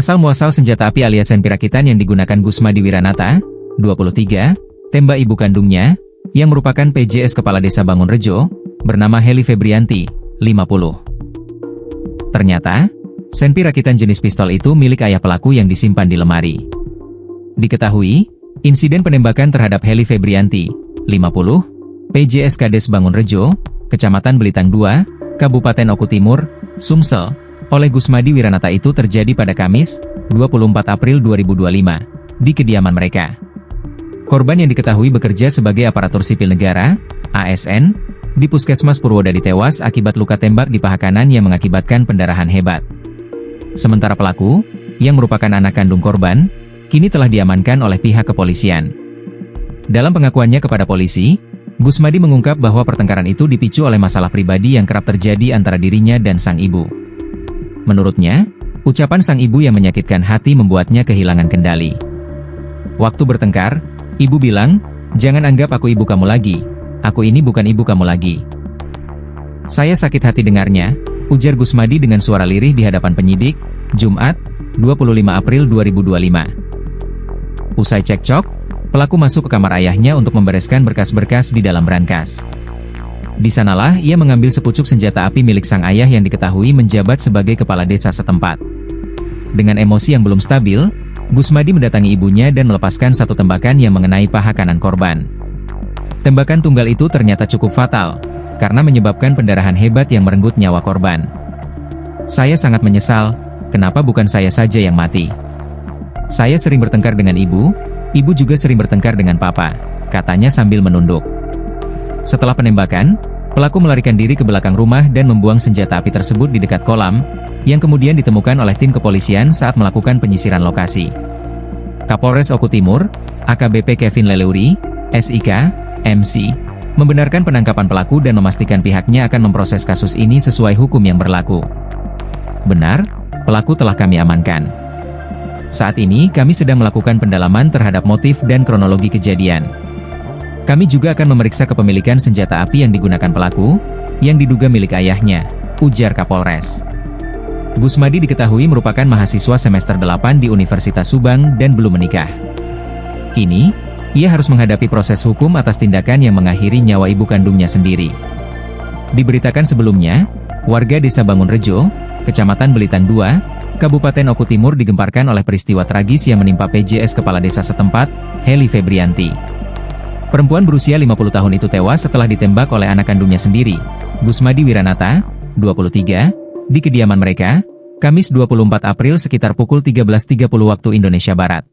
Asal-muasal senjata api alias senpi rakitan yang digunakan Gusmadi Wiranata, 23, tembak ibu kandungnya, yang merupakan PJS Kepala Desa Bangunrejo, bernama Heli Febrianti, 50. Ternyata, senpi rakitan jenis pistol itu milik ayah pelaku yang disimpan di lemari. Diketahui, insiden penembakan terhadap Heli Febrianti, 50, PJS Kades Bangunrejo, Kecamatan Belitang II, Kabupaten Oku Timur, Sumsel, oleh Gusmadi Wiranata itu terjadi pada Kamis, 24 April 2025, di kediaman mereka. Korban yang diketahui bekerja sebagai aparatur sipil negara, ASN, di Puskesmas Purwodadi tewas akibat luka tembak di paha kanan yang mengakibatkan pendarahan hebat. Sementara pelaku, yang merupakan anak kandung korban, kini telah diamankan oleh pihak kepolisian. Dalam pengakuannya kepada polisi, Gusmadi mengungkap bahwa pertengkaran itu dipicu oleh masalah pribadi yang kerap terjadi antara dirinya dan sang ibu. Menurutnya, ucapan sang ibu yang menyakitkan hati membuatnya kehilangan kendali. Waktu bertengkar, ibu bilang, "Jangan anggap aku ibu kamu lagi. Aku ini bukan ibu kamu lagi." "Saya sakit hati dengarnya," ujar Gusmadi dengan suara lirih di hadapan penyidik, Jumat, 25 April 2025. Usai cekcok, pelaku masuk ke kamar ayahnya untuk membereskan berkas-berkas di dalam brankas. Di sanalah ia mengambil sepucuk senjata api milik sang ayah yang diketahui menjabat sebagai kepala desa setempat. Dengan emosi yang belum stabil, Gusmadi mendatangi ibunya dan melepaskan satu tembakan yang mengenai paha kanan korban. Tembakan tunggal itu ternyata cukup fatal, karena menyebabkan pendarahan hebat yang merenggut nyawa korban. "Saya sangat menyesal, kenapa bukan saya saja yang mati? Saya sering bertengkar dengan ibu juga sering bertengkar dengan papa," katanya sambil menunduk. Setelah penembakan, pelaku melarikan diri ke belakang rumah dan membuang senjata api tersebut di dekat kolam, yang kemudian ditemukan oleh tim kepolisian saat melakukan penyisiran lokasi. Kapolres Oku Timur, AKBP Kevin Leleuri, SIK, MC, membenarkan penangkapan pelaku dan memastikan pihaknya akan memproses kasus ini sesuai hukum yang berlaku. "Benar, pelaku telah kami amankan. Saat ini kami sedang melakukan pendalaman terhadap motif dan kronologi kejadian. Kami juga akan memeriksa kepemilikan senjata api yang digunakan pelaku, yang diduga milik ayahnya," ujar Kapolres. Gusmadi diketahui merupakan mahasiswa semester 8 di Universitas Subang dan belum menikah. Kini, ia harus menghadapi proses hukum atas tindakan yang mengakhiri nyawa ibu kandungnya sendiri. Diberitakan sebelumnya, warga Desa Bangunrejo, Kecamatan Belitang II, Kabupaten Oku Timur digemparkan oleh peristiwa tragis yang menimpa PJS Kepala Desa setempat, Heli Febrianti. Perempuan berusia 50 tahun itu tewas setelah ditembak oleh anak kandungnya sendiri, Gusmadi Wiranata, 23, di kediaman mereka, Kamis 24 April sekitar pukul 13.30 waktu Indonesia Barat.